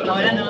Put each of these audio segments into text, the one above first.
Ahora no.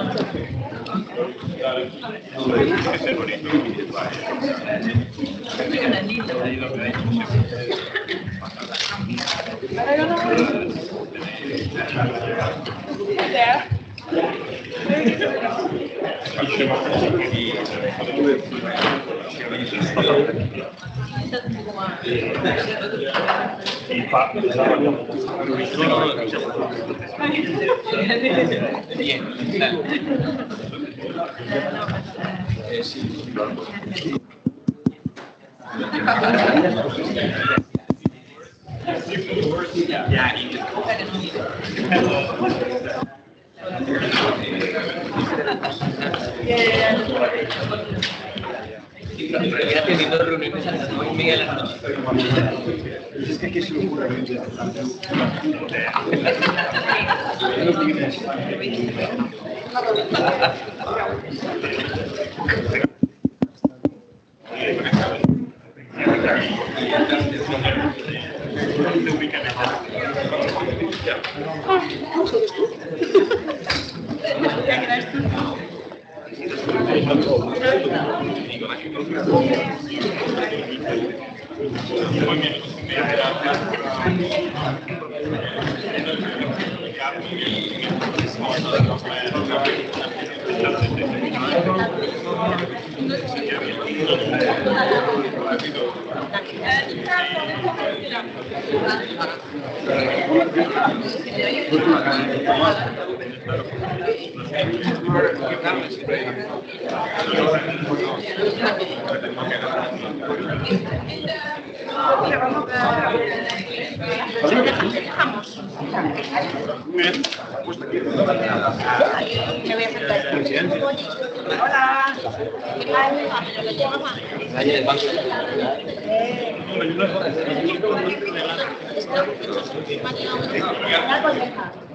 Ya teniendo reuniones muy Miguel. Es que aquí se me ocurre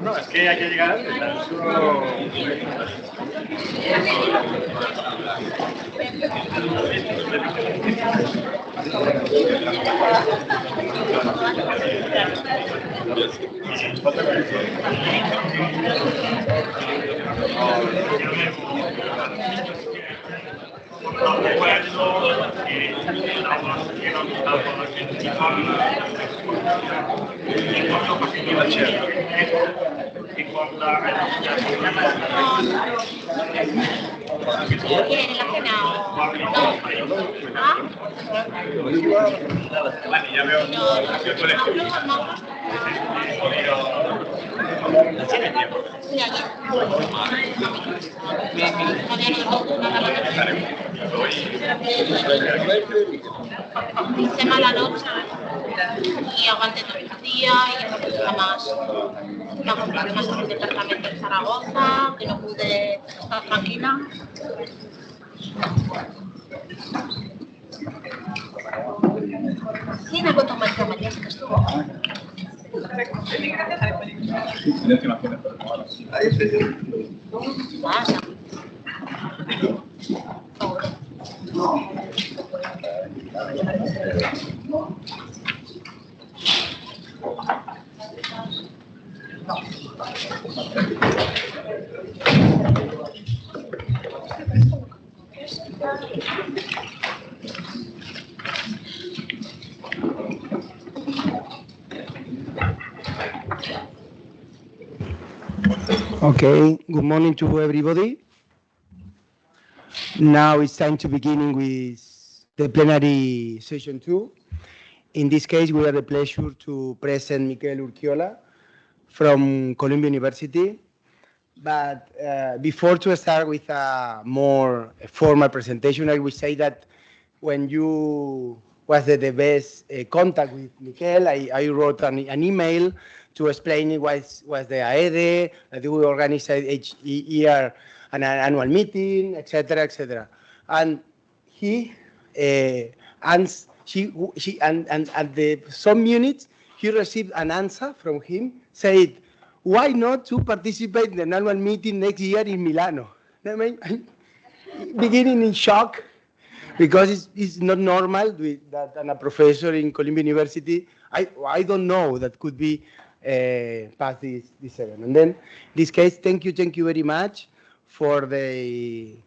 No, es que hay que llegar antes. Tema la noche y aguante todo el día y no gusta más. Además en un departamento en Zaragoza, que no pude estar tranquila. Sí, me contó María que estuvo. Pasa. Okay, good morning to everybody. Now it's time to begin with the plenary session 2. In this case, we have the pleasure to present Miguel Urquiola from Columbia University. But before to start with a more formal presentation, I would say that when you was the best contact with Miguel, I wrote an email to explain what was the AEDE, that we organize each year an annual meeting, etc., etc. And he and at some minutes he received an answer from him, said, why not to participate in the annual meeting next year in Milano? I mean, I'm beginning in shock because it's not normal that a professor in Columbia University, I don't know that could be past this event. And then in this case, thank you very much for this.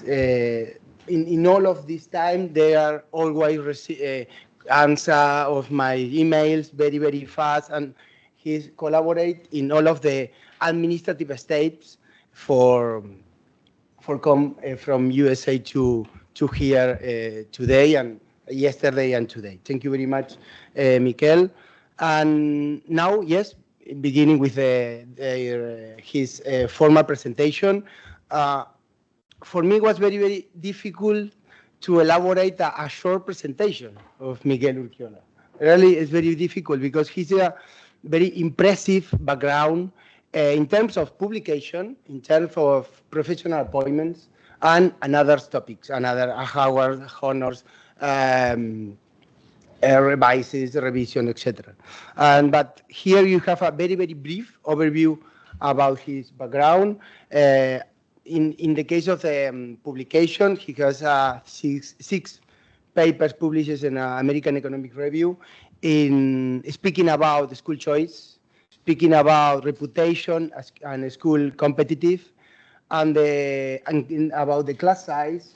In all of this time, they are always answer of my emails very fast, and he collaborate in all of the administrative steps for come from USA to here today and yesterday and today. Thank you very much, Miguel. And now, yes, beginning with his formal presentation. For me, it was very difficult to elaborate a short presentation of Miguel Urquiola. Really, it's very difficult because he's a very impressive background in terms of publication, in terms of professional appointments, and other topics, another Howard honors, revises, revision, etc. But here you have a very brief overview about his background. In the case of the publication, he has six papers published in American Economic Review in speaking about school choice, speaking about reputation and school competitive, and about the class size,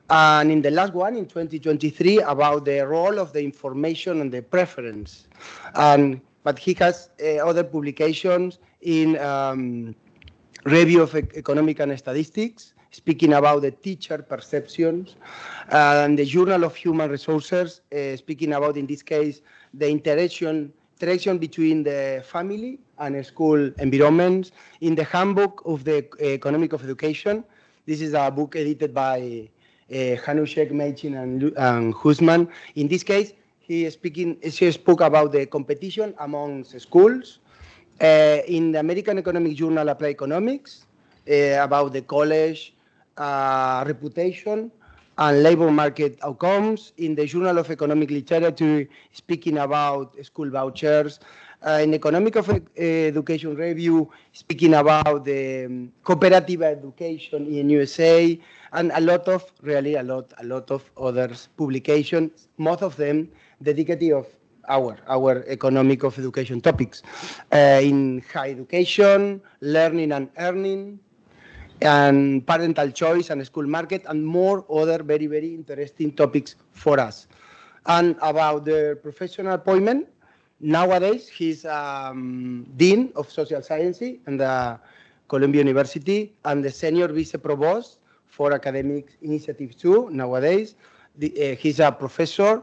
and in the last one in 2023 about the role of the information and the preference. But he has other publications in Review of Economic and Statistics, speaking about the teacher perceptions, and the Journal of Human Resources, speaking about, in this case, the interaction between the family and school environments. In the Handbook of the Economic of Education, this is a book edited by Hanushek, Meichin, and Husman. In this case, she spoke about the competition amongst schools. In the American Economic Journal, Applied Economics, about the college reputation and labor market outcomes. In the Journal of Economic Literature, speaking about school vouchers. In Economic of Education Review, speaking about the cooperative education in USA, and a lot of other publications, most of them dedicated of our economic of education topics in high education, learning and earning, and parental choice and school market, and more other very interesting topics for us. And about the professional appointment, nowadays he's Dean of Social Sciences in the Columbia University and the Senior Vice Provost for Academic Initiative 2 nowadays. He's a professor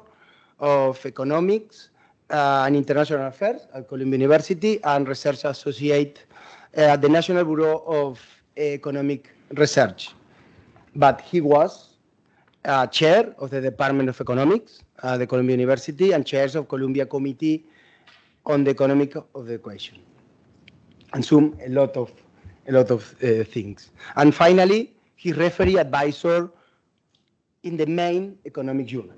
of economics and international affairs at Columbia University and research associate at the National Bureau of Economic Research. But he was chair of the Department of Economics at the Columbia University and chairs of Columbia Committee on the Economic of the Equation, and some a lot of things. And finally, he referee advisor in the main economic journals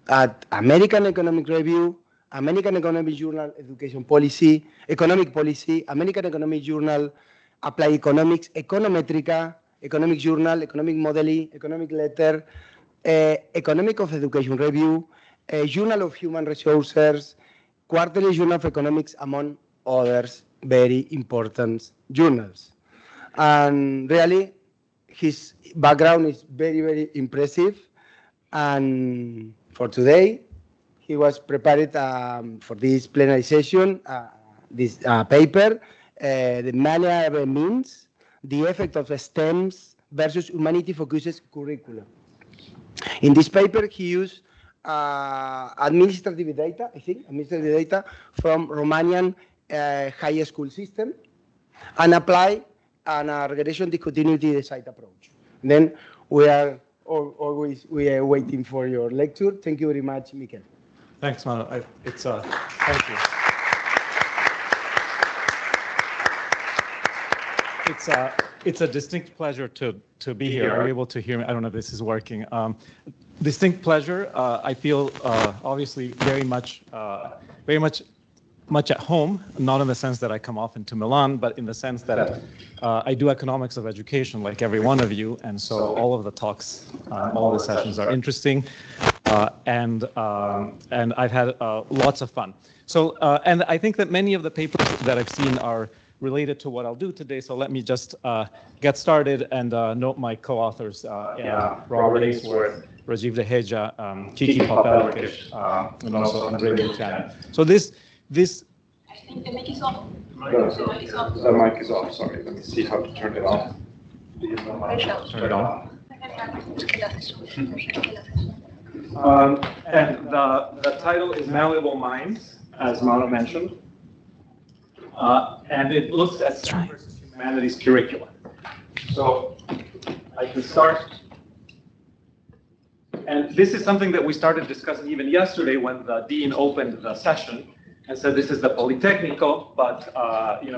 at American Economic Review, American Economic Journal Education Policy, Economic Policy, American Economic Journal Applied Economics, Econometrica, Economic Journal, Economic Modeling, Economic Letter, Economic of Education Review, Journal of Human Resources, Quarterly Journal of Economics, among others very important journals. And really, his background is very impressive. And for today, he was prepared for this plenary session, this paper, the Malleable means, the effect of STEMs versus humanity-focused curricula. In this paper, he used administrative data from Romanian high school system and apply a regression discontinuity design approach. And then we are waiting for your lecture. Thank you very much, Miguel. Thanks, Manu. Thank you. It's a distinct pleasure to be here. Are you able to hear me? I don't know if this is working. Distinct pleasure. I feel obviously very much much at home, not in the sense that I come often to Milan, but in the sense that I do economics of education like every one of you, and so all of the talks, all the sessions are interesting, and I've had lots of fun. So, and I think that many of the papers that I've seen are related to what I'll do today, so let me just get started and note my co-authors, Robert Ainsworth, Rajiv Deheja, Kiki Popelkish, and also Andrei Buchanan. So this. I think the mic is off. The mic is off, sorry. Let me see how to turn it on. Turn it on. And the title is Malleable Minds, as Mara mentioned. And it looks at STEM versus humanities curricula. So I can start. And this is something that we started discussing even yesterday when the dean opened the session and said this is the Politecnico, but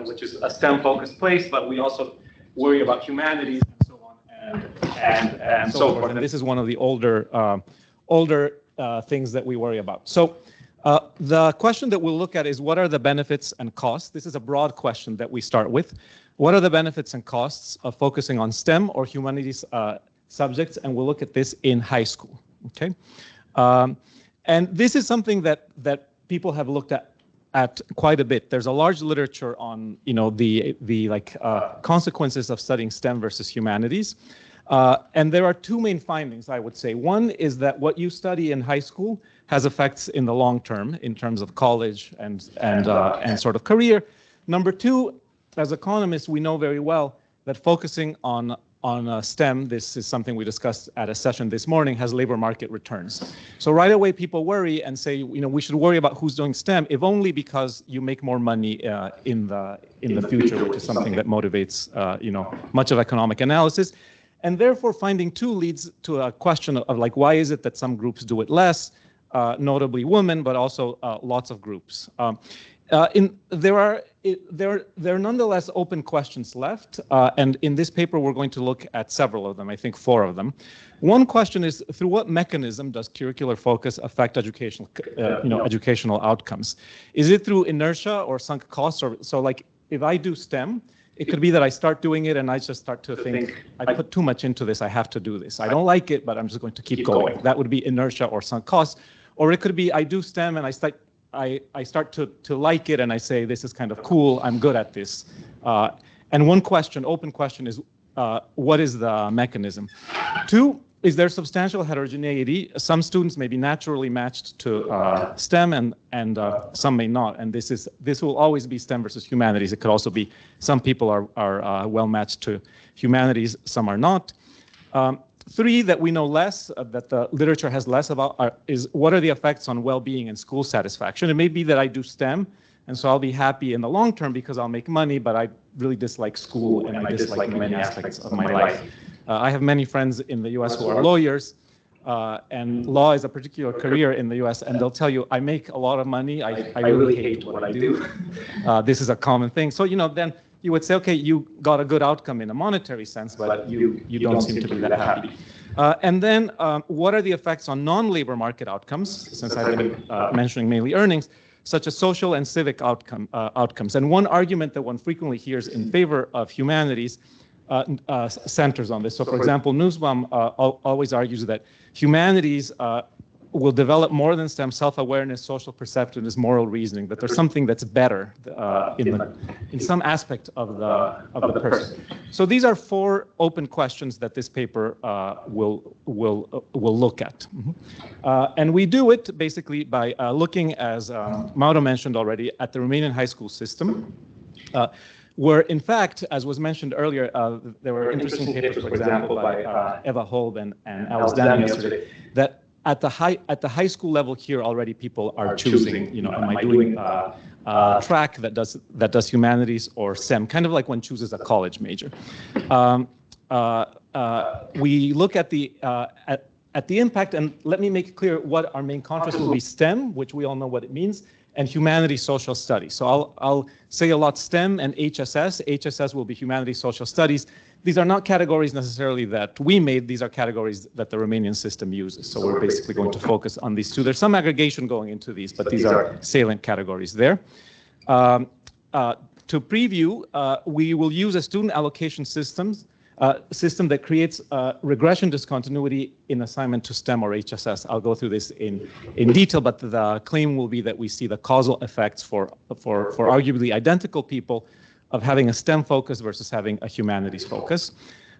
which is a STEM-focused place, but we also worry about humanities and so on and so forth. And this is one of the older things that we worry about. So the question that we'll look at is what are the benefits and costs? This is a broad question that we start with. What are the benefits and costs of focusing on STEM or humanities subjects? And we'll look at this in high school, okay? And this is something that people have looked at quite a bit. There's a large literature on, the consequences of studying STEM versus humanities. And there are two main findings, I would say. One is that what you study in high school has effects in the long term in terms of college and sort of career. Number two, as economists, we know very well that focusing on STEM, this is something we discussed at a session this morning, has labor market returns. So right away people worry and say, we should worry about who's doing STEM, if only because you make more money in the future, which is something that motivates much of economic analysis. And therefore finding two leads to a question of like, why is it that some groups do it less, notably women, but also lots of groups. There are nonetheless open questions left, and in this paper we're going to look at several of them, I think 4 of them. One question is, through what mechanism does curricular focus affect educational outcomes? Is it through inertia or sunk costs? Or so like if I do STEM, it could be that I start doing it and I just start to think, I put too much into this, I have to do this. I don't like it, but I'm just going to keep going. That would be inertia or sunk costs. Or it could be I do STEM and I start to like it and I say, this is kind of cool, I'm good at this. And one question, open question is, what is the mechanism? 2, is there substantial heterogeneity? Some students may be naturally matched to STEM and some may not. And this will always be STEM versus humanities. It could also be some people are well matched to humanities, some are not. 3, that we know less, that the literature has less about, is what are the effects on well-being and school satisfaction? It may be that I do STEM, and so I'll be happy in the long term because I'll make money, but I really dislike school and I dislike many aspects of my life. I have many friends in the US who are lawyers, and law is a particular career in the US, and they'll tell you, I make a lot of money, I really hate what I do. This is a common thing. So, then you would say, okay, you got a good outcome in a monetary sense, but you don't seem to be that happy. And then what are the effects on non-labor market outcomes, since I've been mentioning mainly earnings, such as social and civic outcomes. And one argument that one frequently hears in favor of humanities centers on this. So for example, Nussbaum always argues that humanities will develop more than STEM: self-awareness, social perceptiveness, moral reasoning, that there's something that's better in some aspect of the person. So these are 4 open questions that this paper will look at. And we do it basically by looking, as Mauro mentioned already, at the Romanian high school system, where in fact, as was mentioned earlier, there were interesting papers, for example, by Eva Holb and Alice Dam yesterday, that at the high school level here already people are choosing, am I doing a track that does humanities or STEM, kind of like one chooses a college major. We look at the impact, and let me make it clear what our main contrast will be: STEM, which we all know what it means, and humanities social studies. So I'll say a lot STEM and HSS. HSS will be humanities social studies. These are not categories necessarily that we made. These are categories that the Romanian system uses. So we're basically going to focus on these 2. There's some aggregation going into these, but these are salient categories there. To preview, we will use a student allocation system that creates regression discontinuity in assignment to STEM or HSS. I'll go through this in detail, but the claim will be that we see the causal effects for arguably identical people of having a STEM focus versus having a humanities focus.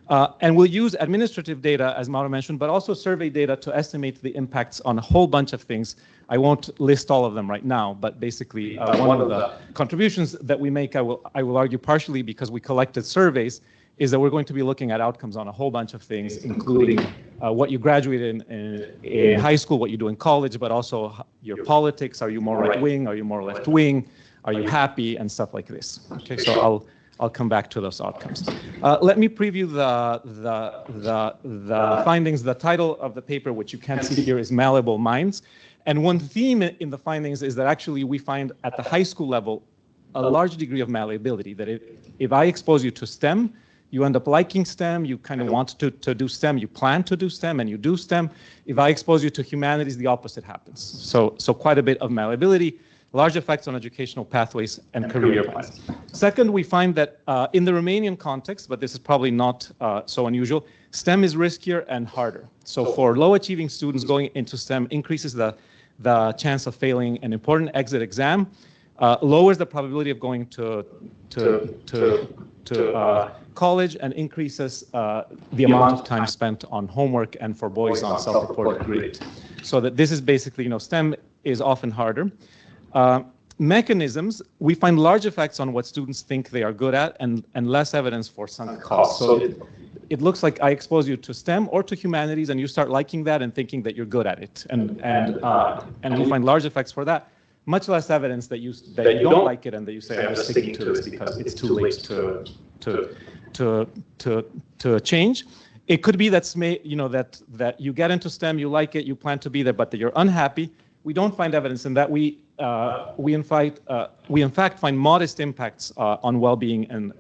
And we'll use administrative data, as Mauro mentioned, but also survey data to estimate the impacts on a whole bunch of things. I won't list all of them right now, but basically one of the contributions that we make, I will argue partially because we collected surveys, is that we're going to be looking at outcomes on a whole bunch of things, including what you graduate in high school, what you do in college, but also your politics. Are you more right-wing? Are you more left-wing? Are you happy? And stuff like this. Okay, so I'll come back to those outcomes. Let me preview the findings. The title of the paper, which you can't see here, is Malleable Minds. And one theme in the findings is that actually we find at the high school level a large degree of malleability, that if I expose you to STEM, you end up liking STEM, you kind of want to do STEM, you plan to do STEM, and you do STEM. If I expose you to humanities, the opposite happens. So quite a bit of malleability, large effects on educational pathways and career paths. Second, we find that in the Romanian context, but this is probably not so unusual, STEM is riskier and harder. So for low-achieving students, going into STEM increases the chance of failing an important exit exam, lowers the probability of going to college, and increases the amount of time spent on homework and for boys on self-reported grade. So that this is basically, STEM is often harder. Mechanisms, we find large effects on what students think they are good at and less evidence for sunk costs. So it looks like I expose you to STEM or to humanities and you start liking that and thinking that you're good at it. And we find large effects for that. Much less evidence that you don't like it and that you say, I'm sticking to this because it's too late to change. It could be that you get into STEM, you like it, you plan to be there, but that you're unhappy. We don't find evidence in that. We in fact find modest impacts on well-being and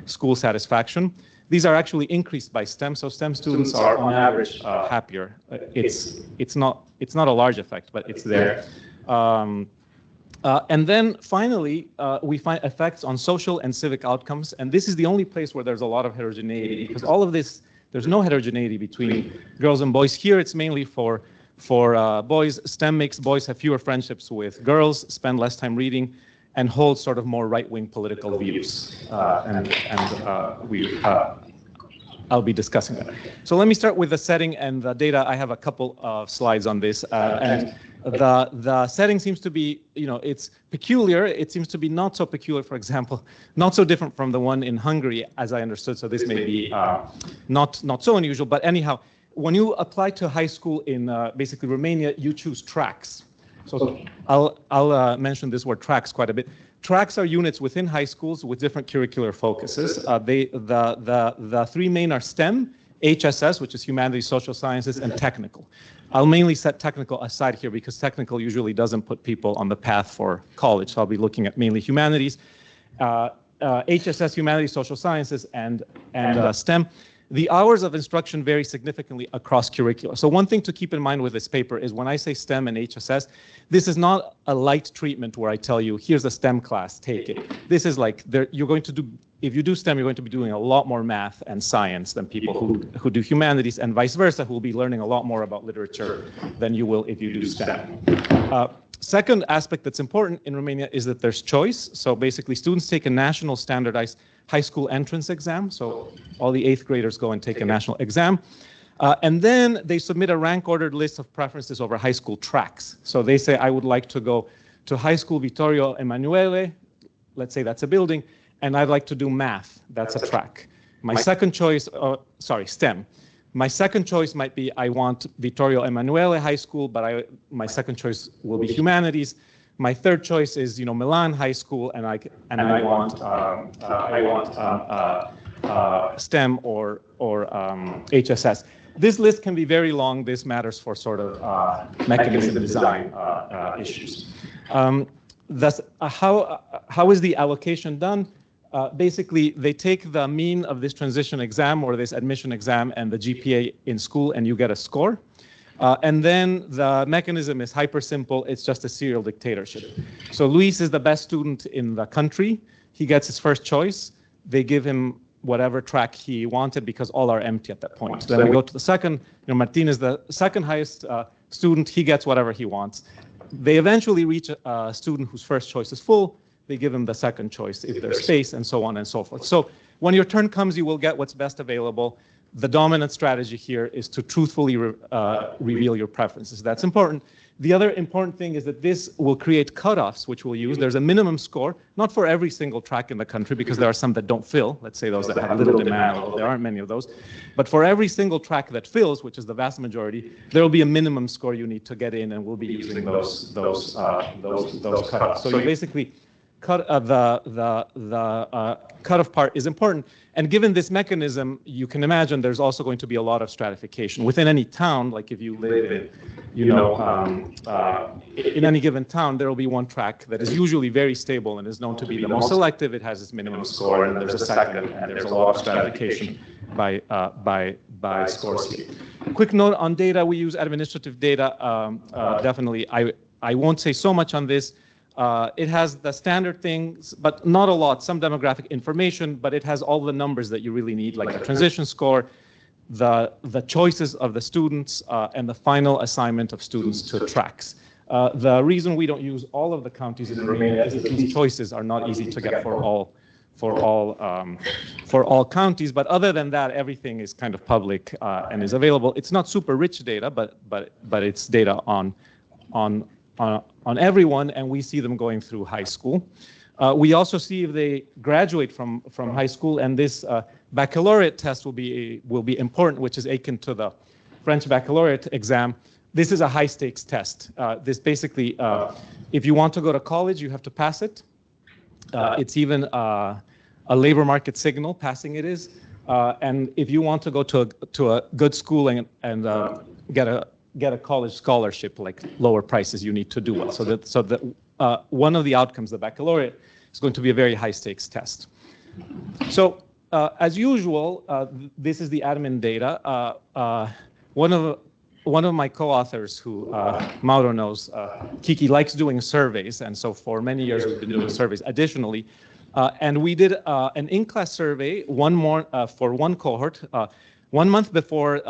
school satisfaction. These are actually increased by STEM, so STEM students are on average happier. It's not a large effect, but it's there. And then finally, we find effects on social and civic outcomes, and this is the only place where there's a lot of heterogeneity, because all of this, there's no heterogeneity between girls and boys. Here it's mainly for boys. STEM makes boys have fewer friendships with girls, spend less time reading, and hold sort of more right-wing political views. I'll be discussing that. So let me start with the setting and the data. I have a couple of slides on this, and the setting seems to be, it's peculiar. It seems to be not so peculiar, for example, not so different from the one in Hungary, as I understood. So this may be not so unusual, but anyhow, when you apply to high school in basically Romania, you choose tracks. So I'll mention this word tracks quite a bit. Tracks are units within high schools with different curricular focuses. The three main are STEM, HSS, which is humanities, social sciences, and technical. I'll mainly set technical aside here because technical usually doesn't put people on the path for college. So I'll be looking at mainly humanities, HSS, humanities, social sciences, and STEM. The hours of instruction vary significantly across curricula. So one thing to keep in mind with this paper is when I say STEM and HSS, this is not a light treatment where I tell you, here's a STEM class, take it. This is like, you're going to do, if you do STEM, you're going to be doing a lot more math and science than people who do humanities, and vice versa, who will be learning a lot more about literature than you will if you do STEM. Second aspect that's important in Romania is that there's choice. So basically students take a national standardized high school entrance exam. So all the 8th graders go and take a national exam. And then they submit a rank ordered list of preferences over high school tracks. So they say, I would like to go to high school Vittorio Emanuele. Let's say that's a building. And I'd like to do math. That's a track. My second choice, STEM. My second choice might be I want Vittorio Emanuele High School, but my second choice will be humanities. My third choice is Milan High School, and I want STEM or HSS. This list can be very long. This matters for sort of mechanism design issues. Thus, how is the allocation done? Basically, they take the mean of this transition exam or this admission exam and the GPA in school, and you get a score. And then the mechanism is hyper simple. It's just a serial dictatorship. So Luis is the best student in the country. He gets his first choice. They give him whatever track he wanted because all are empty at that point. Then we go to the second. Martin is the second highest student. He gets whatever he wants. They eventually reach a student whose first choice is full. They give him the second choice if there's space, and so on and so forth. So when your turn comes, you will get what's best available. The dominant strategy here is to truthfully reveal your preferences. That's important. The other important thing is that this will create cutoffs, which we'll use. There's a minimum score, not for every single track in the country, because there are some that don't fill. Let's say those that have little demand, although there aren't many of those. But for every single track that fills, which is the vast majority, there will be a minimum score you need to get in, and we'll be using those cutoffs. So you basically the cutoff part is important. And given this mechanism, you can imagine there's also going to be a lot of stratification within any town. Like if you live in, in any given town, there will be one track that is usually very stable and is known to be the most selective. It has its minimum score, and there's a second, and there's a lot of stratification by scores here. Quick note on data: we use administrative data. Definitely, I won't say so much on this. It has the standard things, but not a lot, some demographic information, but it has all the numbers that you really need, like the transition score, the choices of the students, and the final assignment of students to tracks. The reason we don't use all of the counties in Romania is that these choices are not easy to get for all counties, but other than that, everything is kind of public and is available. It's not super rich data, but it's data on everyone, and we see them going through high school. We also see if they graduate from high school, and this baccalaureate test will be important, which is akin to the French baccalaureate exam. This is a high stakes test. This basically, if you want to go to college, you have to pass it. It's even a labor market signal, passing it is. And if you want to go to a good school and get a college scholarship, like lower prices, you need to do well. So that one of the outcomes, the baccalaureate, is going to be a very high stakes test. So as usual, this is the admin data. One of my co-authors, who Mauro knows, Kiki, likes doing surveys, and so for many years we've been doing surveys additionally. And we did an in-class survey, for one cohort, 1 month before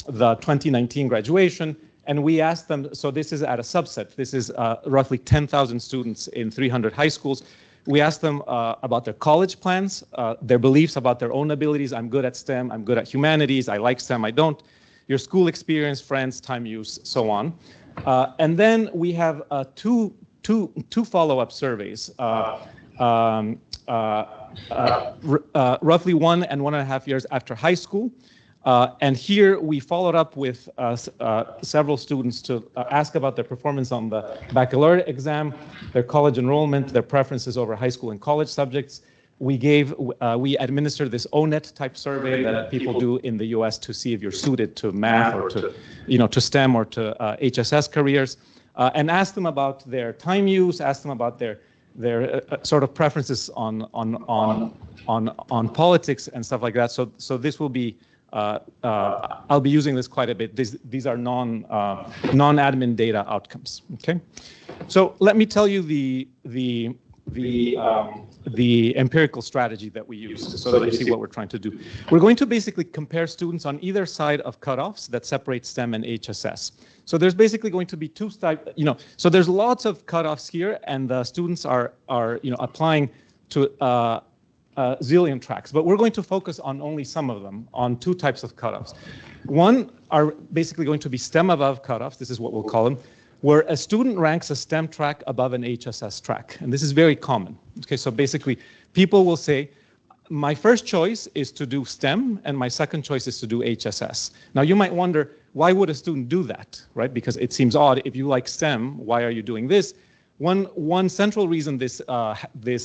the 2019 graduation, and we asked them, so this is at a subset, this is roughly 10,000 students in 300 high schools. We asked them about their college plans, their beliefs about their own abilities. I'm good at STEM, I'm good at humanities, I like STEM, I don't. Your school experience, friends, time use, so on. And then we have two follow-up surveys. Roughly 1 and 1.5 years after high school. And here we followed up with several students to ask about their performance on the baccalaureate exam, their college enrollment, their preferences over high school and college subjects. We administered this ONET type survey that people do in the US to see if you're suited to math or to STEM or to HSS careers, and asked them about their time use, asked them about their sort of preferences on politics and stuff like that. So this will be, I'll be using this quite a bit. These are non-admin data outcomes. Okay, so let me tell you the empirical strategy that we use so that you see what we're trying to do. We're going to basically compare students on either side of cutoffs that separate STEM and HSS. So there's basically going to be two types, so there's lots of cutoffs here, and the students are applying to a zillion tracks, but we're going to focus on only some of them, on two types of cutoffs. One are basically going to be STEM above cutoffs, this is what we'll call them, where a student ranks a STEM track above an HSS track. And this is very common. Okay, so basically people will say, my first choice is to do STEM and my second choice is to do HSS. Now you might wonder, why would a student do that, right? Because it seems odd. If you like STEM, why are you doing this? One central reason this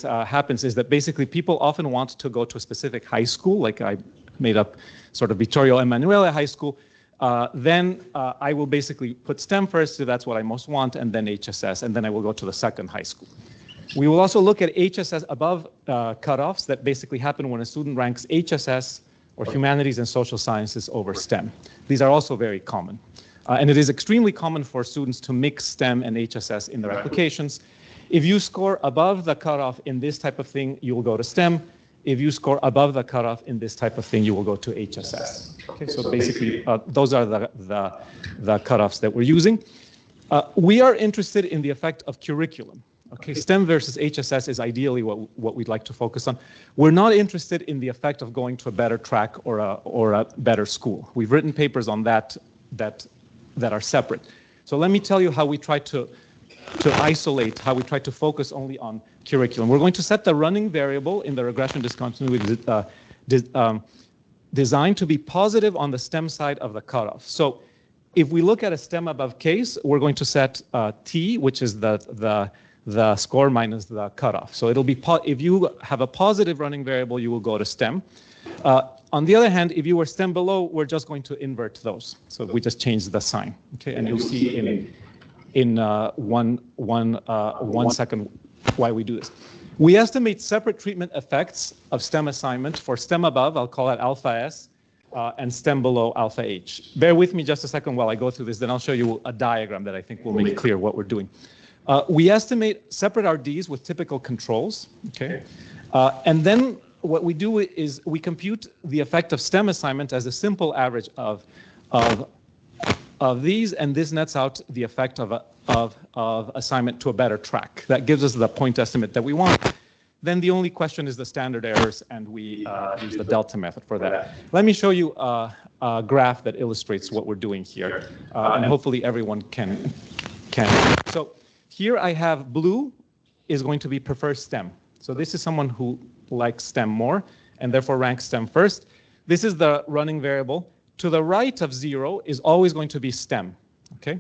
happens is that basically people often want to go to a specific high school, like I made up sort of Vittorio Emanuele High School. Then I will basically put STEM first, so that's what I most want, and then HSS, and then I will go to the second high school. We will also look at HSS above cutoffs that basically happen when a student ranks HSS or humanities and social sciences over STEM. These are also very common. And it is extremely common for students to mix STEM and HSS in their applications. If you score above the cutoff in this type of thing, you will go to STEM. If you score above the cutoff in this type of thing, you will go to HSS. Okay, so basically, those are the cutoffs that we're using. We are interested in the effect of curriculum. Okay, STEM versus HSS is ideally what we'd like to focus on. We're not interested in the effect of going to a better track or a better school. We've written papers on that are separate. So let me tell you how we try to isolate, how we try to focus only on curriculum. We're going to set the running variable in the regression discontinuity designed to be positive on the STEM side of the cutoff. So if we look at a STEM above case, we're going to set T, which is the score minus the cutoff. So it'll be, if you have a positive running variable, you will go to STEM. On the other hand, if you were STEM below, we're just going to invert those. So we just change the sign, okay? And you'll see in one second why we do this. We estimate separate treatment effects of STEM assignment for STEM above, I'll call it alpha S, and STEM below alpha H. Bear with me just a second while I go through this, then I'll show you a diagram that I think will make clear what we're doing. We estimate separate RDs with typical controls, okay? And then what we do is we compute the effect of STEM assignment as a simple average of these, and this nets out the effect of assignment to a better track. That gives us the point estimate that we want. Then the only question is the standard errors, and we use the delta method for that. Let me show you a graph that illustrates what we're doing here, and hopefully everyone can. So here I have blue is going to be prefer STEM. So this is someone who likes STEM more and therefore ranks STEM first. This is the running variable. To the right of 0 is always going to be STEM, okay?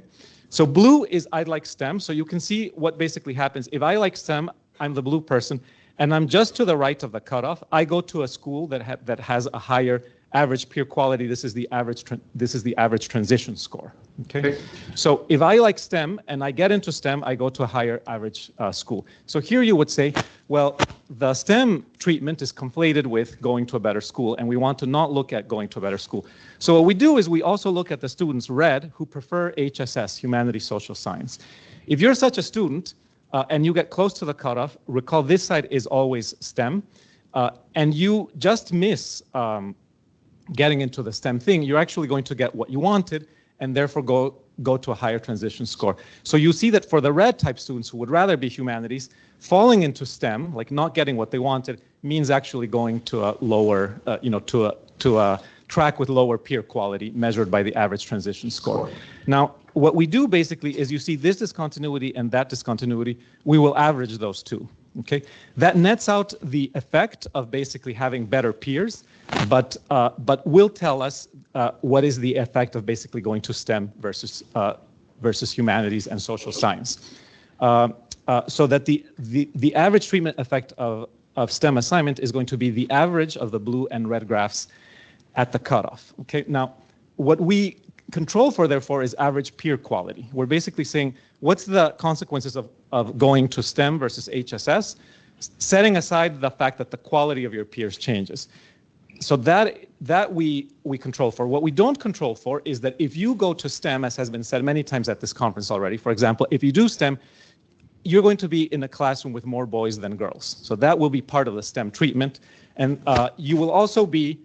So blue is I'd like STEM. So you can see what basically happens. If I like STEM, I'm the blue person, and I'm just to the right of the cutoff. I go to a school that has a higher average peer quality. This is the average transition score. Okay. So if I like STEM and I get into STEM, I go to a higher average school. So here you would say, well, the STEM treatment is conflated with going to a better school, and we want to not look at going to a better school. So what we do is we also look at the students red who prefer HSS, humanities, social science. If you're such a student and you get close to the cutoff, recall this side is always STEM, and you just miss getting into the STEM thing, you're actually going to get what you wanted, and therefore go to a higher transition score. So you see that for the red type students who would rather be humanities, falling into STEM, like not getting what they wanted, means actually going to a lower, to a track with lower peer quality measured by the average transition score. Now, what we do basically is you see this discontinuity and that discontinuity, we will average those two. Okay, that nets out the effect of basically having better peers, but will tell us what is the effect of basically going to STEM versus humanities and social science. So that the average treatment effect of STEM assignment is going to be the average of the blue and red graphs at the cutoff. Okay, now what we control for therefore is average peer quality. We're basically saying what's the consequences of going to STEM versus HSS, setting aside the fact that the quality of your peers changes. So that we control for. What we don't control for is that if you go to STEM, as has been said many times at this conference already, for example, if you do STEM, you're going to be in a classroom with more boys than girls. So that will be part of the STEM treatment. And you will also be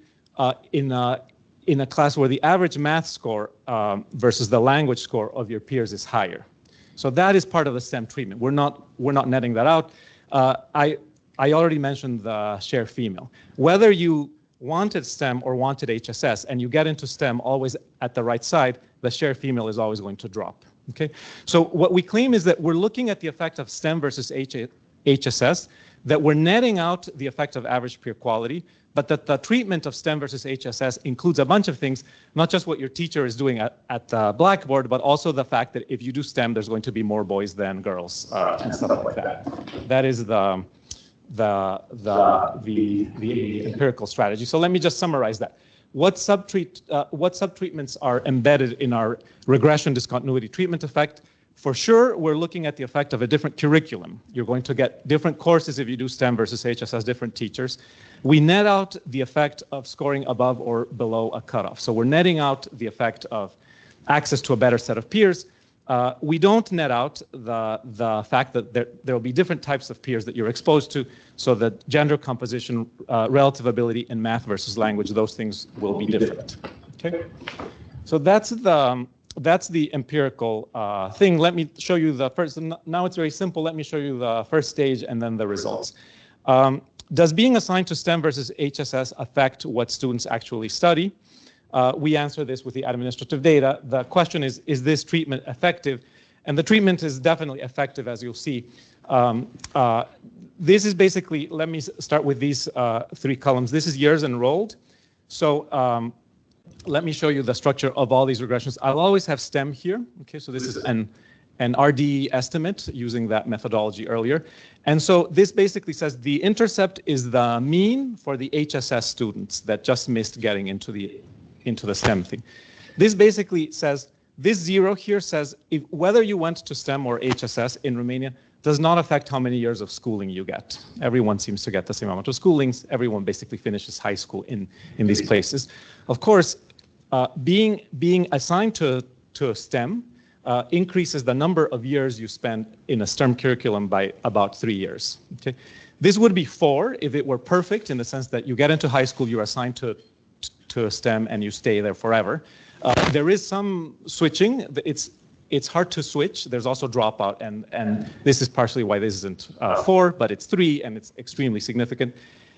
in a class where the average math score versus the language score of your peers is higher. So that is part of the STEM treatment. We're not netting that out. I already mentioned the share female. Whether you wanted STEM or wanted HSS and you get into STEM always at the right side, the share female is always going to drop. Okay. So what we claim is that we're looking at the effect of STEM versus HSS, that we're netting out the effect of average peer quality, but that the treatment of STEM versus HSS includes a bunch of things, not just what your teacher is doing at the blackboard, but also the fact that if you do STEM, there's going to be more boys than girls and stuff like that. That is the empirical strategy. So let me just summarize that. What subtreatments are embedded in our regression discontinuity treatment effect? For sure, we're looking at the effect of a different curriculum. You're going to get different courses if you do STEM versus HSS, different teachers. We net out the effect of scoring above or below a cutoff. So we're netting out the effect of access to a better set of peers. We don't net out the fact that there will be different types of peers that you're exposed to, so that gender composition, relative ability in math versus language, those things will be different. Okay, so that's the empirical thing. Let me show you the first. Now it's very simple. Let me show you the first stage and then the results. Does being assigned to STEM versus HSS affect what students actually study? We answer this with the administrative data. The question is this treatment effective? And the treatment is definitely effective, as you'll see. This is basically, let me start with these 3 columns. This is years enrolled. So let me show you the structure of all these regressions. I'll always have STEM here. Okay, so this is an RD estimate using that methodology earlier. And so this basically says the intercept is the mean for the HSS students that just missed getting into the STEM thing. This basically says, this 0 here says whether you went to STEM or HSS in Romania does not affect how many years of schooling you get. Everyone seems to get the same amount of schoolings. Everyone basically finishes high school in these places. Of course, being assigned to STEM increases the number of years you spend in a STEM curriculum by about 3 years. Okay, this would be 4 if it were perfect, in the sense that you get into high school, you're assigned to STEM and you stay there forever. There is some switching. It's hard to switch. There's also dropout, and this is partially why this isn't 4, but it's 3, and it's extremely significant.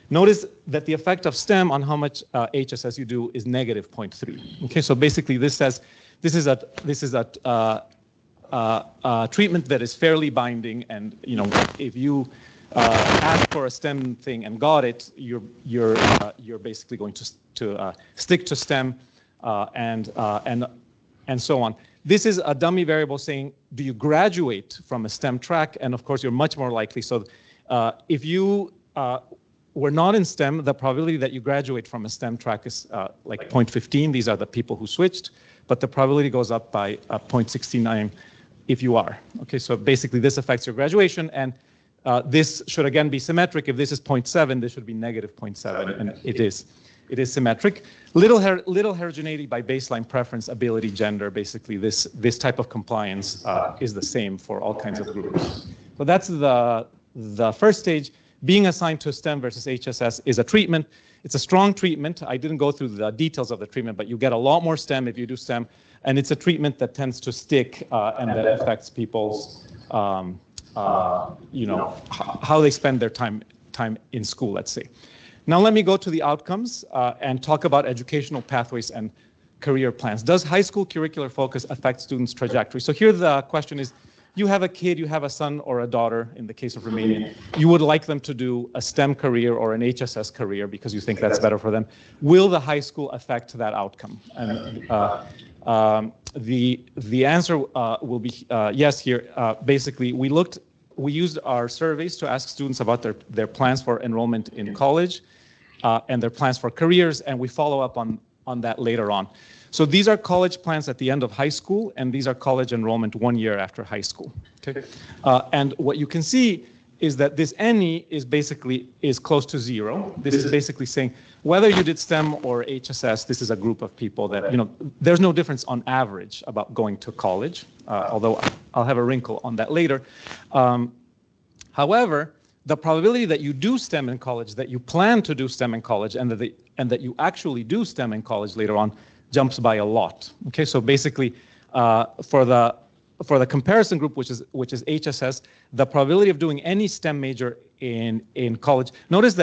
Notice that the effect of STEM on how much HSS you do is negative 0.3. Okay, so basically this says this is a treatment that is fairly binding, and if you asked for a STEM thing and got it, you're basically going to stick to STEM and so on. This is a dummy variable saying, do you graduate from a STEM track? And of course, you're much more likely. So if you were not in STEM, the probability that you graduate from a STEM track is like 0.15. These are the people who switched, but the probability goes up by 0.69 if you are. Okay, so basically this affects your graduation, and this should again be symmetric. If this is 0.7, this should be negative 0.7, and it is. It is symmetric. Little heterogeneity by baseline preference, ability, gender. Basically, this type of compliance is the same for all kinds of groups. So that's the first stage. Being assigned to STEM versus HSS is a treatment. It's a strong treatment. I didn't go through the details of the treatment, but you get a lot more STEM if you do STEM, and it's a treatment that tends to stick and that affects people's, how they spend their time in school, let's say. Now let me go to the outcomes and talk about educational pathways and career plans. Does high school curricular focus affect students' trajectory? So here the question is, you have a kid, you have a son or a daughter, in the case of Romania, you would like them to do a STEM career or an HSS career because you think that's better for them. Will the high school affect that outcome? And the answer will be yes here. Basically, we used our surveys to ask students about their plans for enrollment in college and their plans for careers, and we follow up on that later on. So these are college plans at the end of high school, and these are college enrollment 1 year after high school. Okay, and what you can see is that this NE is close to 0. This is basically saying whether you did STEM or HSS, this is a group of people that, there's no difference on average about going to college, although I'll have a wrinkle on that later. However, the probability that you do STEM in college, that you plan to do STEM in college, and that you actually do STEM in college later on jumps by a lot. Okay, so basically for the comparison group, which is HSS, the probability of doing any STEM major in college. Notice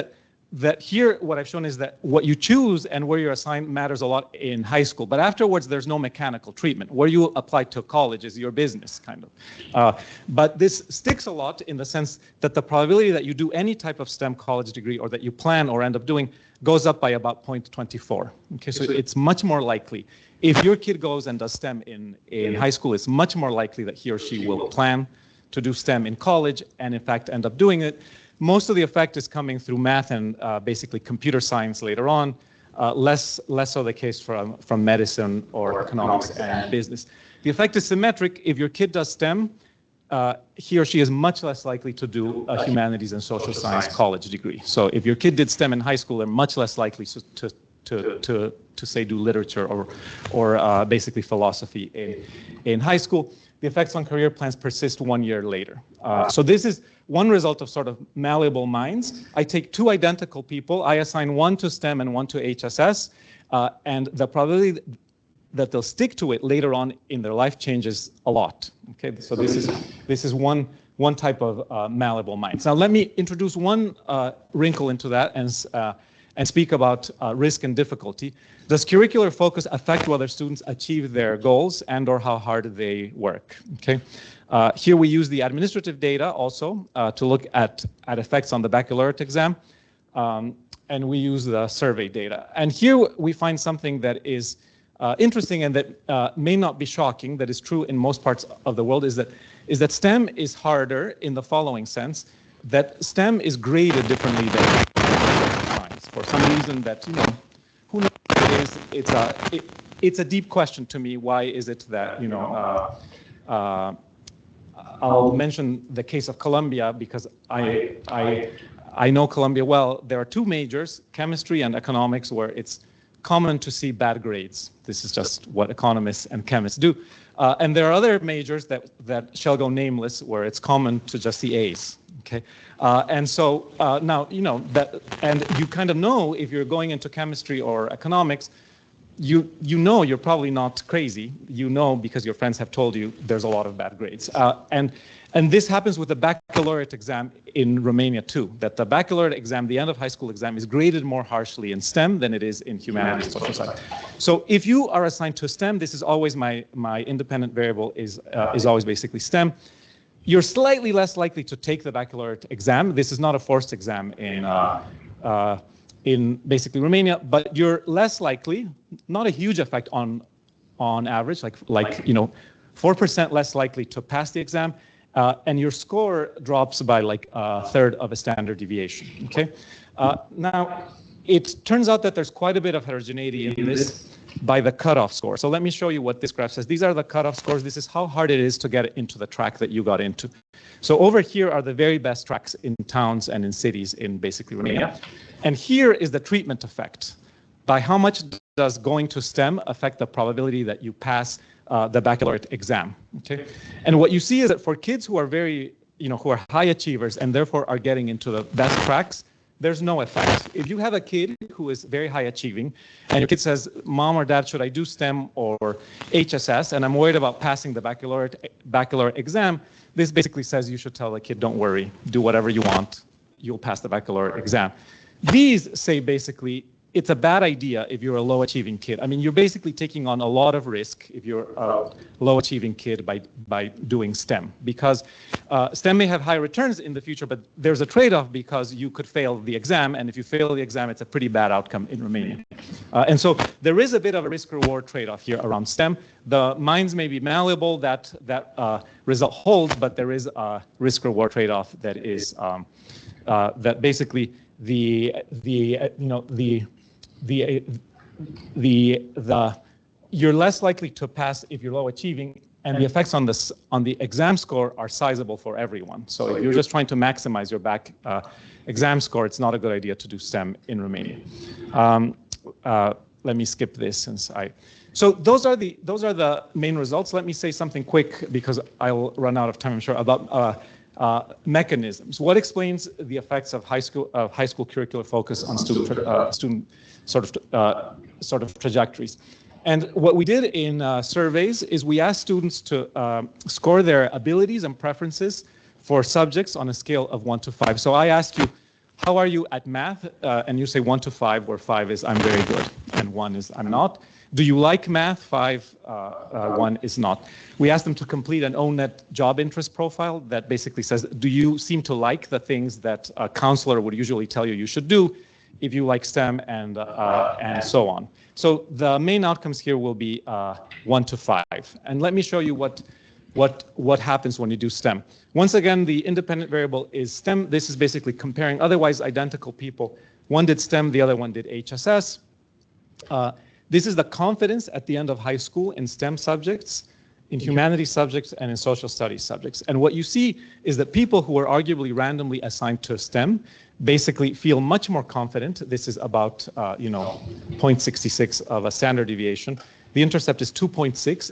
that here what I've shown is that what you choose and where you're assigned matters a lot in high school, but afterwards there's no mechanical treatment. Where you apply to college is your business, kind of. But this sticks a lot in the sense that the probability that you do any type of STEM college degree or that you plan or end up doing goes up by about 0.24. Okay, so it's much more likely. If your kid goes and does STEM in high school, it's much more likely that he or she will plan to do STEM in college and in fact end up doing it. Most of the effect is coming through math and basically computer science later on, less so the case from medicine or economics and business. The effect is symmetric. If your kid does STEM, he or she is much less likely to do a humanities and social science college degree. So if your kid did STEM in high school, they're much less likely to say do literature or basically philosophy in high school. The effects on career plans persist 1 year later. So this is one result of sort of malleable minds. I take two identical people, I assign one to STEM and one to HSS, and the probability that they'll stick to it later on in their life changes a lot. Okay, so this is one type of malleable minds. Now let me introduce one wrinkle into that and speak about risk and difficulty. Does curricular focus affect whether students achieve their goals and or how hard they work? Okay, here we use the administrative data also to look at effects on the baccalaureate exam, and we use the survey data. And here we find something that is interesting and that may not be shocking, that is true in most parts of the world, is that STEM is harder in the following sense, that STEM is graded differently than science for some reason that, you know, who knows what it is. It's a deep question to me. Why is it that, you know, I'll mention the case of Columbia because I know Columbia well. There are two majors, chemistry and economics, where it's common to see bad grades. This is just what economists and chemists do. And there are other majors that shall go nameless, where it's common to just see A's. Okay, and so now, you know, that, and you kind of know if you're going into chemistry or economics, you know you're probably not crazy. You know because your friends have told you there's a lot of bad grades. And this happens with the baccalaureate exam in Romania too, that the baccalaureate exam, the end of high school exam, is graded more harshly in STEM than it is in humanities social science. So if you are assigned to STEM, this is always my independent variable is always basically STEM. You're slightly less likely to take the baccalaureate exam. This is not a forced exam in basically Romania, but you're less likely, not a huge effect on average, like you know, 4% less likely to pass the exam, and your score drops by like a third of a standard deviation. Okay, now it turns out that there's quite a bit of heterogeneity in this by the cutoff score. So let me show you what this graph says. These are the cutoff scores. This is how hard it is to get into the track that you got into. So over here are the very best tracks in towns and in cities in basically Romania. And here is the treatment effect. By how much does going to STEM affect the probability that you pass the baccalaureate exam? Okay. And what you see is that for kids who are very, you know, who are high achievers and therefore are getting into the best tracks, there's no effect. If you have a kid who is very high achieving and your kid says, Mom or Dad, should I do STEM or HSS? And I'm worried about passing the baccalaureate exam. This basically says you should tell the kid, don't worry, do whatever you want. You'll pass the baccalaureate exam. These say basically, it's a bad idea if you're a low achieving kid. I mean, you're basically taking on a lot of risk if you're a low achieving kid by doing STEM, because STEM may have high returns in the future, but there's a trade-off because you could fail the exam, and if you fail the exam, it's a pretty bad outcome in Romania. And so there is a bit of a risk-reward trade-off here around STEM. The minds may be malleable, that result holds, but there is a risk-reward trade-off that is that basically you're less likely to pass if you're low achieving, and the effects on the exam score are sizable for everyone. So if you're just trying to maximize your exam score, it's not a good idea to do STEM in Romania. Let me skip this so those are the main results. Let me say something quick because I'll run out of time, I'm sure, about mechanisms. What explains the effects of high school curricular focus on student sort of trajectories? And what we did in surveys is we asked students to score their abilities and preferences for subjects on a scale of 1 to 5. So I asked you, how are you at math? And you say 1 to 5, where 5 is I'm very good and 1 is I'm not. Do you like math? 1 is not. We asked them to complete an ONET job interest profile that basically says, do you seem to like the things that a counselor would usually tell you should do if you like STEM and so on. So the main outcomes here will be 1 to 5. And let me show you what happens when you do STEM. Once again, the independent variable is STEM. This is basically comparing otherwise identical people. One did STEM, the other one did HSS. This is the confidence at the end of high school in STEM subjects. in humanities subjects and in social studies subjects. And what you see is that people who are arguably randomly assigned to STEM basically feel much more confident. This is about, 0.66 of a standard deviation. The intercept is 2.6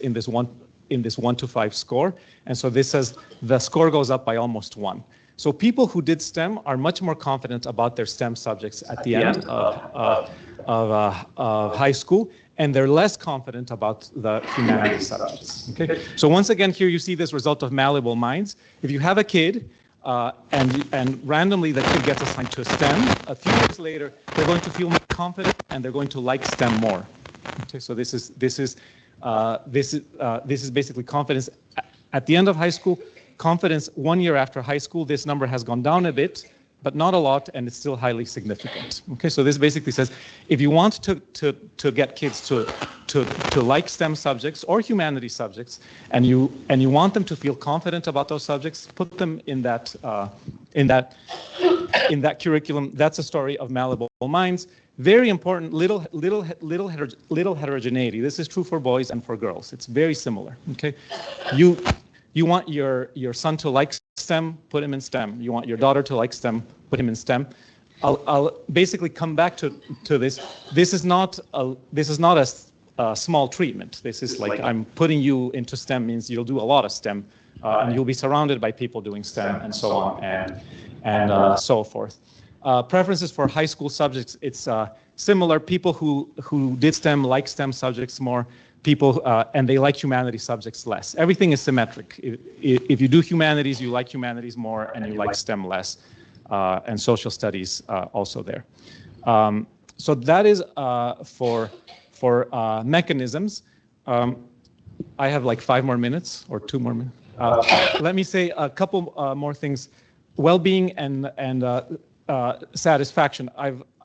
in this 1 to 5 score. And so this says the score goes up by almost 1. So people who did STEM are much more confident about their STEM subjects at the end of high school, and they're less confident about the humanities subjects. Okay. So once again, here you see this result of malleable minds. If you have a kid and randomly the kid gets assigned to STEM, a few years later they're going to feel more confident and they're going to like STEM more. Okay. So this is basically confidence at the end of high school. Confidence 1 year after high school, this number has gone down a bit, but not a lot, and it's still highly significant. Okay, so this basically says if you want to get kids to like STEM subjects or humanities subjects, and you want them to feel confident about those subjects, put them in that curriculum. That's a story of malleable minds. Very important, little heterogeneity. This is true for boys and for girls. It's very similar. Okay, you want your son to like STEM, put him in STEM. You want your daughter to like STEM, put him in STEM. I'll basically come back to this. This is not a small treatment. This is like I'm putting you into STEM means you'll do a lot of STEM, and you'll be surrounded by people doing STEM and so on and so forth. Preferences for high school subjects, it's similar. People who did STEM like STEM subjects more. People and they like humanities subjects less. Everything is symmetric. If you do humanities, you like humanities more, and you like STEM less, and social studies also there. So that is for mechanisms. I have like 5 more minutes or 2 more minutes. Let me say a couple more things. Well-being and satisfaction.